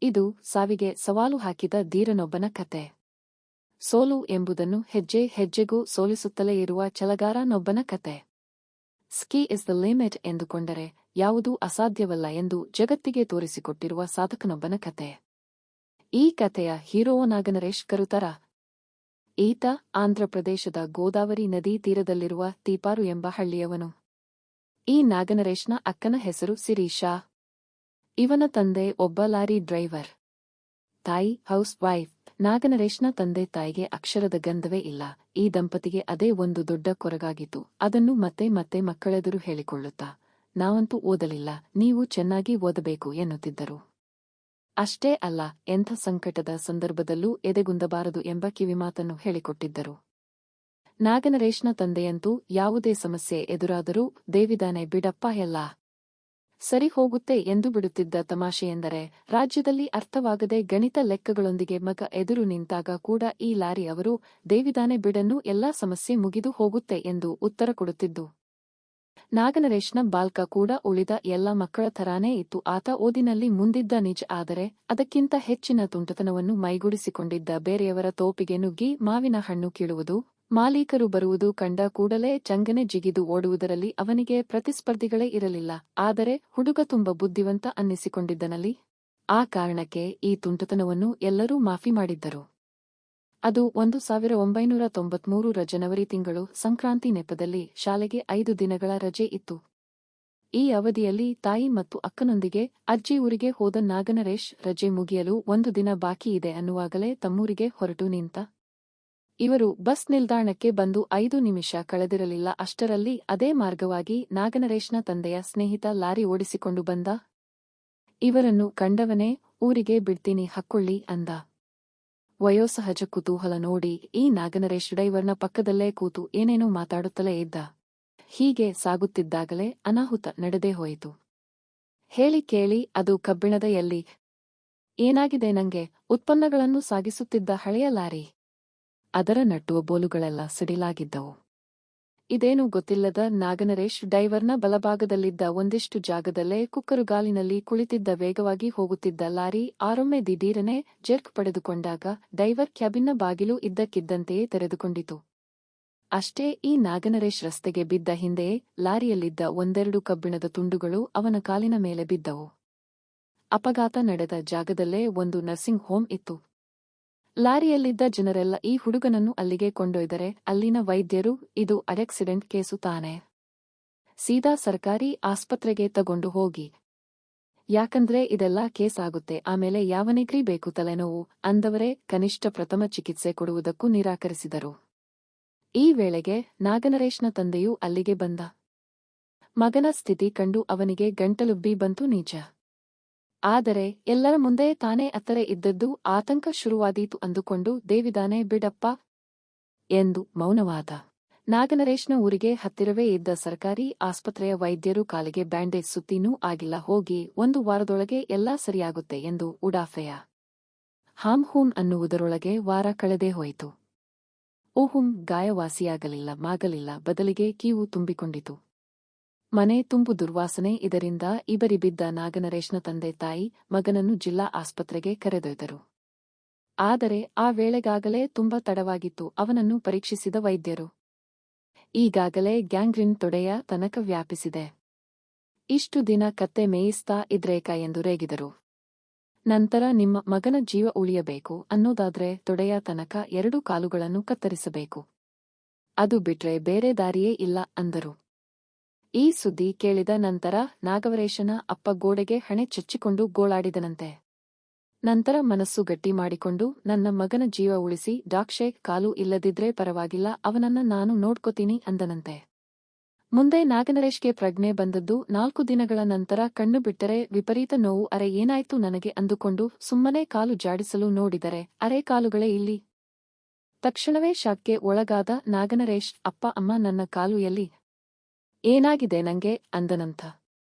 ಇದು ಸಾವಿಗೆ ಸವಾಲು ಹಾಕಿದ ಧೀರನೊಬ್ಬನ ಕತೆ. ಸೋಲು ಎಂಬುದನ್ನು ಹೆಜ್ಜೆ ಹೆಜ್ಜೆಗೂ ಸೋಲಿಸುತ್ತಲೇ ಇರುವ ಛಲಗಾರನೊಬ್ಬನ ಕತೆ. ಸ್ಕೀ ಇಸ್ ದ ಲಿಮಿಟ್ ಎಂದುಕೊಂಡರೆ ಯಾವುದೂ ಅಸಾಧ್ಯವಲ್ಲ ಎಂದು ಜಗತ್ತಿಗೆ ತೋರಿಸಿಕೊಟ್ಟಿರುವ ಸಾಧಕನೊಬ್ಬನ ಕತೆ. ಈ ಕಥೆಯ ಹೀರೋ ನಾಗನರೇಶ್ ಕರುತರ. ಈತ ಆಂಧ್ರಪ್ರದೇಶದ ಗೋದಾವರಿ ನದೀ ತೀರದಲ್ಲಿರುವ ತೀಪಾರು ಎಂಬ ಹಳ್ಳಿಯವನು. ಈ ನಾಗನರೇಶ್ನ ಅಕ್ಕನ ಹೆಸರು ಸಿರೀಶಾ. ಇವನ ತಂದೆ ಒಬ್ಬ ಲಾರಿ ಡ್ರೈವರ್. ತಾಯಿ ಹೌಸ್ ವೈಫ್. ನಾಗನರೇಶ್ನ ತಂದೆ ತಾಯಿಗೆ ಅಕ್ಷರದ ಗಂಧವೇ ಇಲ್ಲ. ಈ ದಂಪತಿಗೆ ಅದೇ ಒಂದು ದೊಡ್ಡ ಕೊರಗಾಗಿತ್ತು. ಅದನ್ನು ಮತ್ತೆ ಮತ್ತೆ ಮಕ್ಕಳೆದುರು ಹೇಳಿಕೊಳ್ಳುತ್ತಾ, ನಾವಂತೂ ಓದಲಿಲ್ಲ, ನೀವು ಚೆನ್ನಾಗಿ ಓದಬೇಕು ಎನ್ನುತ್ತಿದ್ದರು. ಅಷ್ಟೇ ಅಲ್ಲ, ಎಂಥ ಸಂಕಟದ ಸಂದರ್ಭದಲ್ಲೂ ಎದೆಗುಂದಬಾರದು ಎಂಬ ಕಿವಿಮಾತನ್ನು ಹೇಳಿಕೊಟ್ಟಿದ್ದರು. ನಾಗನರೇಶ್ನ ತಂದೆಯಂತೂ ಯಾವುದೇ ಸಮಸ್ಯೆ ಎದುರಾದರೂ ದೇವಿದಾನೆ ಬಿಡಪ್ಪ, ಎಲ್ಲ ಸರಿ ಹೋಗುತ್ತೆ ಎಂದು ಬಿಡುತ್ತಿದ್ದ. ತಮಾಷೆಯೆಂದರೆ, ರಾಜ್ಯದಲ್ಲಿ ಅರ್ಥವಾಗದೆ ಗಣಿತ ಲೆಕ್ಕಗಳೊಂದಿಗೆ ಮಗ ಎದುರು ನಿಂತಾಗ ಕೂಡ ಈ ಲಾರಿ ಅವರು ದೇವಿದಾನೆ ಬಿಡನ್ನು, ಎಲ್ಲಾ ಸಮಸ್ಯೆ ಮುಗಿದು ಹೋಗುತ್ತೆ ಎಂದು ಉತ್ತರ ಕೊಡುತ್ತಿದ್ದು. ನಾಗನರೇಶ್ನ ಬಾಲ್ಕ ಕೂಡ ಉಳಿದ ಎಲ್ಲ ಮಕ್ಕಳ ಥರಾನೇ ಇತ್ತು. ಆತ ಓದಿನಲ್ಲಿ ಮುಂದಿದ್ದ ನಿಜ, ಆದರೆ ಅದಕ್ಕಿಂತ ಹೆಚ್ಚಿನ ತುಂಟತನವನ್ನು ಮೈಗೂಡಿಸಿಕೊಂಡಿದ್ದ. ಬೇರೆಯವರ ತೋಪಿಗೆ ನುಗ್ಗಿ ಮಾವಿನ ಹಣ್ಣು ಕೀಳುವುದು, ಮಾಲೀಕರು ಬರುವುದು ಕಂಡ ಕೂಡಲೇ ಚಂಗನೆ ಜಿಗಿದು ಓಡುವುದರಲ್ಲಿ ಅವನಿಗೆ ಪ್ರತಿಸ್ಪರ್ಧಿಗಳೇ ಇರಲಿಲ್ಲ. ಆದರೆ ಹುಡುಗ ತುಂಬ ಬುದ್ಧಿವಂತ ಅನ್ನಿಸಿಕೊಂಡಿದ್ದನಲ್ಲಿ. ಆ ಕಾರಣಕ್ಕೆ ಈ ತುಂಟತನವನ್ನು ಎಲ್ಲರೂ ಮಾಫಿ ಮಾಡಿದ್ದರು. ಅದು 1993 ಜನವರಿ ತಿಂಗಳು. ಸಂಕ್ರಾಂತಿ ನೆಪದಲ್ಲಿ ಶಾಲೆಗೆ 5 ದಿನಗಳ ರಜೆ ಇತ್ತು. ಈ ಅವಧಿಯಲ್ಲಿ ತಾಯಿ ಮತ್ತು ಅಕ್ಕನೊಂದಿಗೆ ಅಜ್ಜಿ ಊರಿಗೆ ಹೋದ ನಾಗನರೇಶ್ ರಜೆ ಮುಗಿಯಲು 1 ದಿನ ಬಾಕಿ ಇದೆ ಅನ್ನುವಾಗಲೇ ತಮ್ಮೂರಿಗೆ ಹೊರಟು ನಿಂತ. ಇವರು ಬಸ್ ನಿಲ್ದಾಣಕ್ಕೆ ಬಂದು 5 ನಿಮಿಷ ಕಳೆದಿರಲಿಲ್ಲ. ಅಷ್ಟರಲ್ಲಿ ಅದೇ ಮಾರ್ಗವಾಗಿ ನಾಗನರೇಶ್ನ ತಂದೆಯ ಸ್ನೇಹಿತ ಲಾರಿ ಓಡಿಸಿಕೊಂಡು ಬಂದ. ಇವರನ್ನು ಕಂಡವನೇ, ಊರಿಗೆ ಬಿಡ್ತೀನಿ ಹಕ್ಕೊಳ್ಳಿ ಅಂದ. ವಯೋಸಹಜ ಕುತೂಹಲ ನೋಡಿ ಈ ನಾಗನರೇಶ್ ಡ್ರೈವರ್ನ ಪಕ್ಕದಲ್ಲೇ ಕೂತು ಏನೇನೋ ಮಾತಾಡುತ್ತಲೇ ಇದ್ದ. ಹೀಗೆ ಸಾಗುತ್ತಿದ್ದಾಗಲೇ ಅನಾಹುತ ನಡೆದೇ ಹೋಯಿತು. ಹೇಳಿ ಕೇಳಿ, ಅದು ಕಬ್ಬಿಣದ ಎಲ್ಲಿ. ಏನಾಗಿದೆ ನಂಗೆ? ಉತ್ಪನ್ನಗಳನ್ನು ಸಾಗಿಸುತ್ತಿದ್ದ ಹಳೆಯ ಲಾರಿ. ಅದರ ನಟ್ಟುವ ಬೋಲುಗಳೆಲ್ಲ ಸಿಡಿಲಾಗಿದ್ದವು. ಇದೇನೂ ಗೊತ್ತಿಲ್ಲದ ನಾಗನರೇಶ್ ಡ್ರೈವರ್ನ ಬಲಭಾಗದಲ್ಲಿದ್ದ ಒಂದಿಷ್ಟು ಜಾಗದಲ್ಲೇ ಕುಕ್ಕರುಗಾಲಿನಲ್ಲಿ ಕುಳಿತಿದ್ದ. ವೇಗವಾಗಿ ಹೋಗುತ್ತಿದ್ದ ಲಾರಿ ಆರೊಮ್ಮೆ ದಿಢೀರನೆ ಜರ್ಕ್ ಪಡೆದುಕೊಂಡಾಗ ಡ್ರೈವರ್ ಕ್ಯಾಬಿನ್ನ ಬಾಗಿಲು ಇದ್ದಕ್ಕಿದ್ದಂತೆಯೇ ತೆರೆದುಕೊಂಡಿತು. ಅಷ್ಟೇ, ಈ ನಾಗನರೇಶ್ ರಸ್ತೆಗೆ ಬಿದ್ದ ಹಿಂದೆಯೇ ಲಾರಿಯಲ್ಲಿದ್ದ ಒಂದೆರಡು ಕಬ್ಬಿಣದ ತುಂಡುಗಳು ಅವನ ಕಾಲಿನ ಮೇಲೆ ಬಿದ್ದವು. ಅಪಘಾತ ನಡೆದ ಜಾಗದಲ್ಲೇ ಒಂದು ನರ್ಸಿಂಗ್ ಹೋಮ್ ಇತ್ತು. ಲಾರಿಯಲ್ಲಿದ್ದ ಜನರೆಲ್ಲ ಈ ಹುಡುಗನನ್ನು ಅಲ್ಲಿಗೆ ಕೊಂಡೊಯ್ದರೆ ಅಲ್ಲಿನ ವೈದ್ಯರು, ಇದು ಆಕ್ಸಿಡೆಂಟ್ ಕೇಸು ತಾನೆ, ಸೀದಾ ಸರ್ಕಾರಿ ಆಸ್ಪತ್ರೆಗೆ ತಗೊಂಡು ಹೋಗಿ, ಯಾಕಂದ್ರೆ ಇದೆಲ್ಲ ಕೇಸ್ ಆಗುತ್ತೆ, ಆಮೇಲೆ ಯಾವನಿಗ್ರಿ ಬೇಕು ತಲೆನೋವು ಅಂದವರೇ ಕನಿಷ್ಠ ಪ್ರಥಮ ಚಿಕಿತ್ಸೆ ಕೊಡುವುದಕ್ಕೂ ನಿರಾಕರಿಸಿದರು. ಈ ವೇಳೆಗೆ ನಾಗನರೇಶ್ನ ತಂದೆಯೂ ಅಲ್ಲಿಗೆ ಬಂದ. ಮಗನ ಸ್ಥಿತಿ ಕಂಡು ಅವನಿಗೆ ಗಂಟಲುಬ್ಬಿ ಬಂತು ನಿಜ. ಆದರೆ ಎಲ್ಲರ ಮುಂದೆ ತಾನೇ ಅತ್ತರೆ ಇದ್ದದ್ದು ಆತಂಕ ಶುರುವಾದೀತು. ಅಂದುಕೊಂಡು ದೇವಿದಾನೆ ಬಿಡಪ್ಪ ಎಂದು ಮೌನವಾದ. ನಾಗನರೇಶ್ನ ಊರಿಗೆ ಹತ್ತಿರವೇ ಇದ್ದ ಸರ್ಕಾರಿ ಆಸ್ಪತ್ರೆಯ ವೈದ್ಯರು ಕಾಲಿಗೆ ಬ್ಯಾಂಡೇಜ್ ಸುತ್ತಿನೂ ಆಗಿಲ್ಲ, ಹೋಗಿ 1 ವಾರದೊಳಗೆ ಎಲ್ಲಾ ಸರಿಯಾಗುತ್ತೆ ಎಂದು ಉಡಾಫೆಯ ಹೂಂ ಅನ್ನುವುದರೊಳಗೆ ವಾರ ಕಳೆದೇ ಹೋಯಿತು. ಓಹುಂ, ಗಾಯವಾಸಿಯಾಗಲಿಲ್ಲ, ಮಾಗಲಿಲ್ಲ, ಬದಲಿಗೆ ಕೀವು ತುಂಬಿಕೊಂಡಿತು. ಮನೆ ತುಂಬು ದುರ್ವಾಸನೆ. ಇದರಿಂದ ಇಬರಿಬಿದ್ದ ನಾಗನರೇಶ್ನ ತಂದೆ ತಾಯಿ ಮಗನನ್ನು ಜಿಲ್ಲಾ ಆಸ್ಪತ್ರೆಗೆ ಕರೆದೊಯ್ದರು. ಆದರೆ ಆ ವೇಳೆಗಾಗಲೇ ತುಂಬ ತಡವಾಗಿತ್ತು. ಅವನನ್ನು ಪರೀಕ್ಷಿಸಿದ ವೈದ್ಯರು, ಈಗಾಗಲೇ ಗ್ಯಾಂಗ್ರೀನ್ ತೊಡೆಯ ತನಕ ವ್ಯಾಪಿಸಿದೆ, ಇಷ್ಟು ದಿನ ಕತ್ತೆ ಮೇಯಿಸ್ತಾ ಇದ್ರೇಕ ಎಂದು ರೇಗಿದರು. ನಂತರ ನಿಮ್ಮ ಮಗನ ಜೀವ ಉಳಿಯಬೇಕು ಅನ್ನೋದಾದ್ರೆ ತೊಡೆಯ ತನಕ 2 ಕಾಲುಗಳನ್ನು ಕತ್ತರಿಸಬೇಕು, ಅದು ಬಿಟ್ರೆ ಬೇರೆ ದಾರಿಯೇ ಇಲ್ಲ ಅಂದರು. ಈ ಸುದ್ದಿ ಕೇಳಿದ ನಂತರ ನಾಗನರೇಶನ ಅಪ್ಪ ಗೋಡೆಗೆ ಹಣೆ ಚಚ್ಚಿಕೊಂಡು ಗೋಳಾಡಿದನಂತೆ. ನಂತರ ಮನಸ್ಸು ಗಟ್ಟಿ ಮಾಡಿಕೊಂಡು, ನನ್ನ ಮಗನ ಜೀವ ಉಳಿಸಿ ಡಾಕ್ಟ್ರೇ, ಕಾಲು ಇಲ್ಲದಿದ್ರೆ ಪರವಾಗಿಲ್ಲ, ಅವನನ್ನ ನಾನು ನೋಡ್ಕೋತೀನಿ ಅಂದನಂತೆ. ಮುಂದೆ ನಾಗನರೇಶ್ಗೆ ಪ್ರಜ್ಞೆ ಬಂದದ್ದು 4 ದಿನಗಳ ನಂತರ. ಕಣ್ಣು ಬಿಟ್ಟರೆ ವಿಪರೀತ ನೋವು. ಅರೆ ಏನಾಯ್ತು ನನಗೆ ಅಂದುಕೊಂಡು ಸುಮ್ಮನೆ ಕಾಲು ಜಾಡಿಸಲು ನೋಡಿದರೆ ಅರೆ ಕಾಲುಗಳೇ ಇಲ್ಲಿ. ತಕ್ಷಣವೇ ಶಾಕ್ಗೆ ಒಳಗಾದ ನಾಗನರೇಶ್, ಅಪ್ಪ ಅಮ್ಮ, ನನ್ನ ಕಾಲು ಎಲ್ಲಿ, ಏನಾಗಿದೆ ನಂಗೆ ಅಂದನಂತ.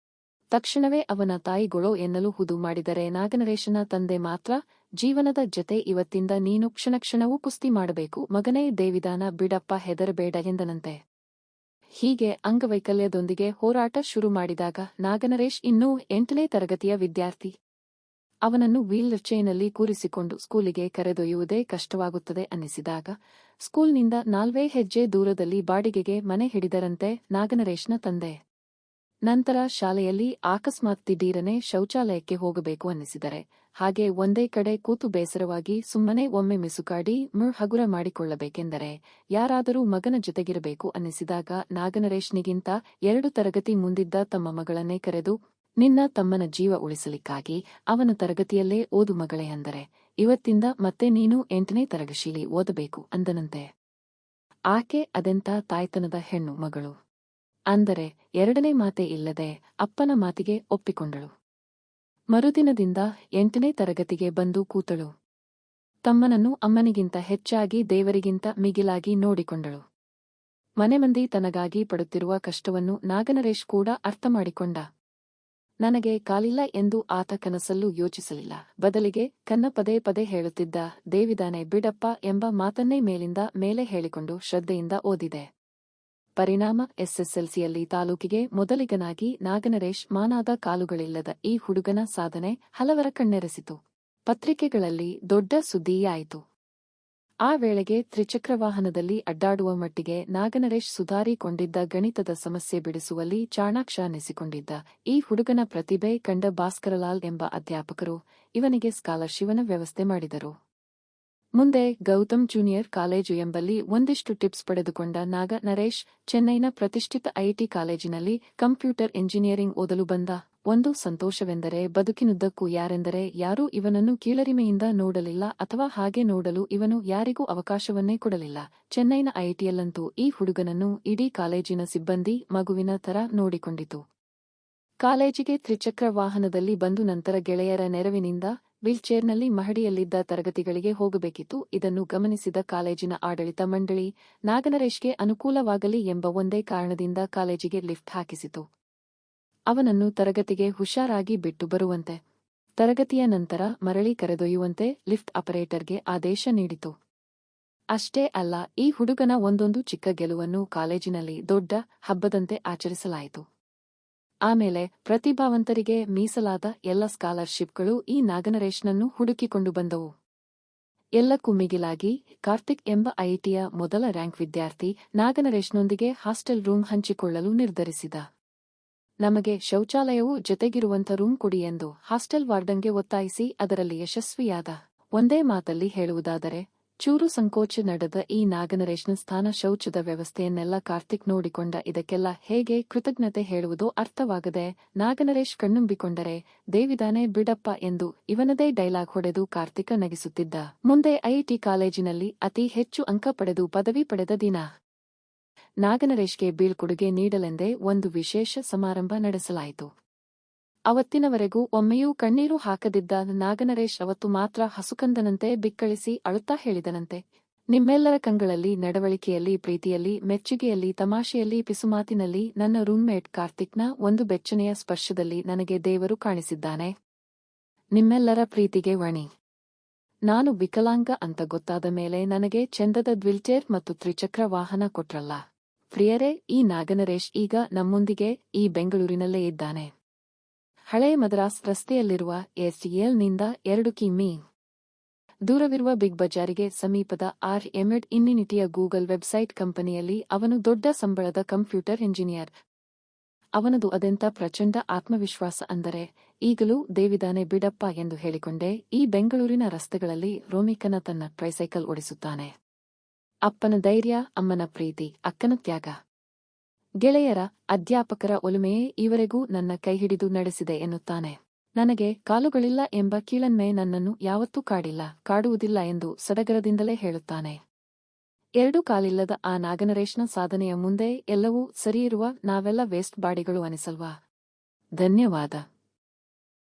ತಕ್ಷಣವೇ ಅವನ ತಾಯಿಗೊಳೋ ಎನ್ನಲು ಹುದು ಮಾಡಿದರೆ ನಾಗನರೇಶನ ತಂದೆ ಮಾತ್ರ, ಜೀವನದ ಜತೆ ಇವತ್ತಿಂದ ನೀನು ಕ್ಷಣಕ್ಷಣವೂ ಕುಸ್ತಿ ಮಾಡಬೇಕು ಮಗನೇ, ದೇವಿದಾನ ಬಿಡಪ್ಪ, ಹೆದರಬೇಡ ಎಂದನಂತೆ. ಹೀಗೆ ಅಂಗವೈಕಲ್ಯದೊಂದಿಗೆ ಹೋರಾಟ ಶುರು ಮಾಡಿದಾಗ ನಾಗನರೇಶ್ ಇನ್ನೂ 8ನೇ ತರಗತಿಯ ವಿದ್ಯಾರ್ಥಿ. ಅವನನ್ನು ವೀಲ್ ಚೇರ್ನಲ್ಲಿ ಕೂರಿಸಿಕೊಂಡು ಸ್ಕೂಲಿಗೆ ಕರೆದೊಯ್ಯುವುದೇ ಕಷ್ಟವಾಗುತ್ತದೆ ಅನ್ನಿಸಿದಾಗ ಸ್ಕೂಲ್ನಿಂದ 4 ಹೆಜ್ಜೆ ದೂರದಲ್ಲಿ ಬಾಡಿಗೆಗೆ ಮನೆ ಹಿಡಿದರಂತೆ ನಾಗನರೇಶ್ನ ತಂದೆ. ನಂತರ ಶಾಲೆಯಲ್ಲಿ ಅಕಸ್ಮಾತ್ ದಿಢೀರನೆ ಶೌಚಾಲಯಕ್ಕೆ ಹೋಗಬೇಕು ಅನ್ನಿಸಿದರೆ, ಹಾಗೆ ಒಂದೇ ಕಡೆ ಕೂತು ಬೇಸರವಾಗಿ ಸುಮ್ಮನೆ ಒಮ್ಮೆ ಮಿಸುಕಾಡಿ ಹಗುರ ಮಾಡಿಕೊಳ್ಳಬೇಕೆಂದರೆ, ಯಾರಾದರೂ ಮಗನ ಜೊತೆಗಿರಬೇಕು ಅನ್ನಿಸಿದಾಗ ನಾಗನರೇಶ್ನಿಗಿಂತ 2 ತರಗತಿ ಮುಂದಿದ್ದ ತಮ್ಮ ಮಗಳನ್ನೇ ಕರೆದು, ನಿನ್ನ ತಮ್ಮನ ಜೀವ ಉಳಿಸಲಿಕ್ಕಾಗಿ ಅವನ ತರಗತಿಯಲ್ಲೇ ಓದು ಮಗಳೇ ಅಂದರೆ, ಇವತ್ತಿಂದ ಮತ್ತೆ ನೀನು 8ನೇ ತರಗತಿಯಲ್ಲಿ ಓದಬೇಕು ಅಂದನಂತೆ. ಆಕೆ ಅದೆಂಥ ತಾಯ್ತನದ ಹೆಣ್ಣು ಮಗಳು. ಅಂದರೆ 2ನೇ ಮಾತೇ ಇಲ್ಲದೆ ಅಪ್ಪನ ಮಾತಿಗೆ ಒಪ್ಪಿಕೊಂಡಳು. ಮರುದಿನದಿಂದ 8ನೇ ತರಗತಿಗೆ ಬಂದು ಕೂತಳು. ತಮ್ಮನನ್ನು ಅಮ್ಮನಿಗಿಂತ ಹೆಚ್ಚಾಗಿ ದೇವರಿಗಿಂತ ಮಿಗಿಲಾಗಿ ನೋಡಿಕೊಂಡಳು. ಮನೆಮಂದಿ ತನಗಾಗಿ ಪಡುತ್ತಿರುವ ಕಷ್ಟವನ್ನು ನಾಗನರೇಶ್ ಕೂಡ ಅರ್ಥಮಾಡಿಕೊಂಡ. ನನಗೆ ಕಾಲಿಲ್ಲ ಎಂದು ಆತ ಕನಸಲ್ಲೂ ಯೋಚಿಸಲಿಲ್ಲ. ಬದಲಿಗೆ ಕನ್ನ ಪದೇ ಪದೇ ಹೇಳುತ್ತಿದ್ದ ದೇವಿದಾನೆ ಬಿಡಪ್ಪ ಎಂಬ ಮಾತನ್ನೇ ಮೇಲಿಂದ ಮೇಲೆ ಹೇಳಿಕೊಂಡು ಶ್ರದ್ಧೆಯಿಂದ ಓದಿದೆ. ಪರಿಣಾಮ ಎಸ್ಎಸ್ಎಲ್ಸಿಯಲ್ಲಿ ತಾಲೂಕಿಗೆ ಮೊದಲಿಗನಾಗಿ ನಾಗನರೇಶ್ ಮಾನಾದ ಕಾಲುಗಳಿಲ್ಲದ ಈ ಹುಡುಗನ ಸಾಧನೆ ಹಲವರ ಕಣ್ಣೆರೆಸಿತು. ಪತ್ರಿಕೆಗಳಲ್ಲಿ ದೊಡ್ಡ ಸುದ್ದಿಯಾಯಿತು. ಆ ವೇಳೆಗೆ ತ್ರಿಚಕ್ರವಾಹನದಲ್ಲಿ ಅಡ್ಡಾಡುವ ಮಟ್ಟಿಗೆ ನಾಗನರೇಶ್ ಸುಧಾರಿಕೊಂಡಿದ್ದ, ಗಣಿತದ ಸಮಸ್ಯೆ ಬಿಡಿಸುವಲ್ಲಿ ಚಾಣಾಕ್ಷ ಅನ್ನಿಸಿಕೊಂಡಿದ್ದ ಈ ಹುಡುಗನ ಪ್ರತಿಭೆ ಕಂಡ ಭಾಸ್ಕರಲಾಲ್ ಎಂಬ ಅಧ್ಯಾಪಕರು ಇವನಿಗೆ ಸ್ಕಾಲರ್ಶಿಪ್ನ ವ್ಯವಸ್ಥೆ ಮಾಡಿದರು. ಮುಂದೆ ಗೌತಮ್ ಜೂನಿಯರ್ ಕಾಲೇಜು ಎಂಬಲ್ಲಿ ಒಂದಿಷ್ಟು ಟಿಪ್ಸ್ ಪಡೆದುಕೊಂಡ ನಾಗನರೇಶ್ ಚೆನ್ನೈನ ಪ್ರತಿಷ್ಠಿತ ಐಟಿ ಕಾಲೇಜಿನಲ್ಲಿ ಕಂಪ್ಯೂಟರ್ ಇಂಜಿನಿಯರಿಂಗ್ ಓದಲು ಬಂದ. ಒಂದು ಸಂತೋಷವೆಂದರೆ ಬದುಕಿನುದ್ದಕ್ಕೂ ಯಾರೆಂದರೆ ಯಾರೂ ಇವನನ್ನು ಕೀಳರಿಮೆಯಿಂದ ನೋಡಲಿಲ್ಲ ಅಥವಾ ಹಾಗೆ ನೋಡಲು ಇವನು ಯಾರಿಗೂ ಅವಕಾಶವನ್ನೇ ಕೊಡಲಿಲ್ಲ. ಚೆನ್ನೈನ ಐಟಿಯಲ್ಲಂತೂ ಈ ಹುಡುಗನನ್ನು ಇಡೀ ಕಾಲೇಜಿನ ಸಿಬ್ಬಂದಿ ಮಗುವಿನ ತರ ನೋಡಿಕೊಂಡಿತು. ಕಾಲೇಜಿಗೆ ತ್ರಿಚಕ್ರ ವಾಹನದಲ್ಲಿ ಬಂದು ನಂತರ ಗೆಳೆಯರ ನೆರವಿನಿಂದ ವೀಲ್ಚೇರ್ನಲ್ಲಿ ಮಹಡಿಯಲ್ಲಿದ್ದ ತರಗತಿಗಳಿಗೆ ಹೋಗಬೇಕಿತ್ತು. ಇದನ್ನು ಗಮನಿಸಿದ ಕಾಲೇಜಿನ ಆಡಳಿತ ಮಂಡಳಿ ನಾಗನರೇಶ್ಗೆ ಅನುಕೂಲವಾಗಲಿ ಎಂಬ ಒಂದೇ ಕಾರಣದಿಂದ ಕಾಲೇಜಿಗೆ ಲಿಫ್ಟ್ ಹಾಕಿಸಿತು. ಅವನನ್ನು ತರಗತಿಗೆ ಹುಷಾರಾಗಿ ಬಿಟ್ಟು ಬರುವಂತೆ, ತರಗತಿಯ ನಂತರ ಮರಳಿ ಕರೆದೊಯ್ಯುವಂತೆ ಲಿಫ್ಟ್ ಆಪರೇಟರ್ಗೆ ಆದೇಶ ನೀಡಿತು. ಅಷ್ಟೇ ಅಲ್ಲ, ಈ ಹುಡುಗನ ಒಂದೊಂದು ಚಿಕ್ಕ ಗೆಲುವನ್ನು ಕಾಲೇಜಿನಲ್ಲಿ ದೊಡ್ಡ ಹಬ್ಬದಂತೆ ಆಚರಿಸಲಾಯಿತು. ಆಮೇಲೆ ಪ್ರತಿಭಾವಂತರಿಗೆ ಮೀಸಲಾದ ಎಲ್ಲ ಸ್ಕಾಲರ್ಶಿಪ್ಗಳು ಈ ನಾಗನರೇಶ್ನನ್ನು ಹುಡುಕಿಕೊಂಡು ಬಂದವು. ಎಲ್ಲಕ್ಕೂ ಮಿಗಿಲಾಗಿ ಕಾರ್ತಿಕ್ ಎಂಬ ಐಟಿಯ ಮೊದಲ ರ್ಯಾಂಕ್ ವಿದ್ಯಾರ್ಥಿ ನಾಗನರೇಶ್ನೊಂದಿಗೆ ಹಾಸ್ಟೆಲ್ ರೂಮ್ ಹಂಚಿಕೊಳ್ಳಲು ನಿರ್ಧರಿಸಿದ. ನಮಗೆ ಶೌಚಾಲಯವೂ ಜೊತೆಗಿರುವಂಥ ರೂಮ್ ಕೊಡಿ ಎಂದು ಹಾಸ್ಟೆಲ್ ವಾರ್ಡನ್ಗೆ ಒತ್ತಾಯಿಸಿ ಅದರಲ್ಲಿ ಯಶಸ್ವಿಯಾದ. ಒಂದೇ ಮಾತಲ್ಲಿ ಹೇಳುವುದಾದರೆ ಚೂರು ಸಂಕೋಚ ನಡೆದ ಈ ನಾಗನರೇಶ್ನ ಸ್ಥಾನ ಶೌಚದ ವ್ಯವಸ್ಥೆಯನ್ನೆಲ್ಲ ಕಾರ್ತಿಕ್ ನೋಡಿಕೊಂಡ. ಇದಕ್ಕೆಲ್ಲ ಹೇಗೆ ಕೃತಜ್ಞತೆ ಹೇಳುವುದೋ ಅರ್ಥವಾಗದೆ ನಾಗನರೇಶ್ ಕಣ್ಣುಂಬಿಕೊಂಡರೆ ದೇವಿದಾನೆ ಬಿಡಪ್ಪ ಎಂದು ಇವನದೇ ಡೈಲಾಗ್ ಹೊಡೆದು ಕಾರ್ತಿಕ ನಗಿಸುತ್ತಿದ್ದ. ಮುಂದೆ ಐಟಿ ಕಾಲೇಜಿನಲ್ಲಿ ಅತಿ ಹೆಚ್ಚು ಅಂಕ ಪಡೆದು ಪದವಿ ಪಡೆದ ದಿನ. ನಾಗನರೇಶ್ಗೆ ಬೀಳ್ಕೊಡುಗೆ ನೀಡಲೆಂದೇ ಒಂದು ವಿಶೇಷ ಸಮಾರಂಭ ನಡೆಸಲಾಯಿತು. ಅವತ್ತಿನವರೆಗೂ ಒಮ್ಮೆಯೂ ಕಣ್ಣೀರು ಹಾಕದಿದ್ದ ನಾಗನರೇಶ್ ಅವತ್ತು ಮಾತ್ರ ಹಸುಕಂದನಂತೆ ಬಿಕ್ಕಳಿಸಿ ಅಳುತ್ತಾ ಹೇಳಿದನಂತೆ, ನಿಮ್ಮೆಲ್ಲರ ಕಂಗಳಲ್ಲಿ, ನಡವಳಿಕೆಯಲ್ಲಿ, ಪ್ರೀತಿಯಲ್ಲಿ, ಮೆಚ್ಚುಗೆಯಲ್ಲಿ, ತಮಾಷೆಯಲ್ಲಿ, ಪಿಸುಮಾತಿನಲ್ಲಿ ನನ್ನ ರೂಮ್ಮೇಟ್ ಕಾರ್ತಿಕ್ನ ಒಂದು ಬೆಚ್ಚನೆಯ ಸ್ಪರ್ಶದಲ್ಲಿ ನನಗೆ ದೇವರು ಕಾಣಿಸಿದ್ದಾನೆ. ನಿಮ್ಮೆಲ್ಲರ ಪ್ರೀತಿಗೆ ವಣಿ. ನಾನು ವಿಕಲಾಂಗ ಅಂತ ಗೊತ್ತಾದ ಮೇಲೆ ನನಗೆ ಚೆಂದದ ವೀಲ್ಚೇರ್ ಮತ್ತು ತ್ರಿಚಕ್ರ ವಾಹನ ಕೊಟ್ರಲ್ಲ. ಪ್ರಿಯರೇ, ಈ ನಾಗನರೇಶ್ ಈಗ ನಮ್ಮೊಂದಿಗೆ ಈ ಬೆಂಗಳೂರಿನಲ್ಲೇ ಇದ್ದಾನೆ. ಹಳೆಯ ಮದ್ರಾಸ್ ರಸ್ತೆಯಲ್ಲಿರುವ ಎಸ್ಟಿಎಲ್ನಿಂದ 2 ಕಿಮೀ ದೂರವಿರುವ ಬಿಗ್ ಬಜಾರಿಗೆ ಸಮೀಪದ ಎಮೆಡ್ ಇನ್ನಿನಿಟಿಯ ಗೂಗಲ್ ವೆಬ್ಸೈಟ್ ಕಂಪನಿಯಲ್ಲಿ ಅವನು ದೊಡ್ಡ ಸಂಬಳದ ಕಂಪ್ಯೂಟರ್ ಇಂಜಿನಿಯರ್. ಅವನದು ಅದೆಂಥ ಪ್ರಚಂಡ ಆತ್ಮವಿಶ್ವಾಸ ಅಂದರೆ, ಈಗಲೂ ದೇವಿದಾನೆ ಬಿಡಪ್ಪ ಎಂದು ಹೇಳಿಕೊಂಡೇ ಈ ಬೆಂಗಳೂರಿನ ರಸ್ತೆಗಳಲ್ಲಿ ರೋಮಿಕನ ತನ್ನ ಟ್ರೈಸೈಕಲ್ ಓಡಿಸುತ್ತಾನೆ. ಅಪ್ಪನ ಧೈರ್ಯ, ಅಮ್ಮನ ಪ್ರೀತಿ, ಅಕ್ಕನ ತ್ಯಾಗ, ಗೆಳೆಯರ, ಅಧ್ಯಾಪಕರ ಒಲುಮೆಯೇ ಈವರೆಗೂ ನನ್ನ ಕೈಹಿಡಿದು ನಡೆಸಿದೆ ಎನ್ನುತ್ತಾನೆ. ನನಗೆ ಕಾಲುಗಳಿಲ್ಲ ಎಂಬ ಕೀಳನ್ಮೆ ನನ್ನನ್ನು ಯಾವತ್ತೂ ಕಾಡಿಲ್ಲ, ಕಾಡುವುದಿಲ್ಲ ಎಂದು ಸಡಗರದಿಂದಲೇ ಹೇಳುತ್ತಾನೆ. 2 ಕಾಲಿಲ್ಲದ ಆ ನಾಗನರೇಶ್ನ ಸಾಧನೆಯ ಮುಂದೆ ಎಲ್ಲವೂ ಸರಿಯಿರುವ ನಾವೆಲ್ಲ ವೇಸ್ಟ್ ಬಾಡಿಗಳು ಅನಿಸಲ್ವಾ? ಧನ್ಯವಾದ.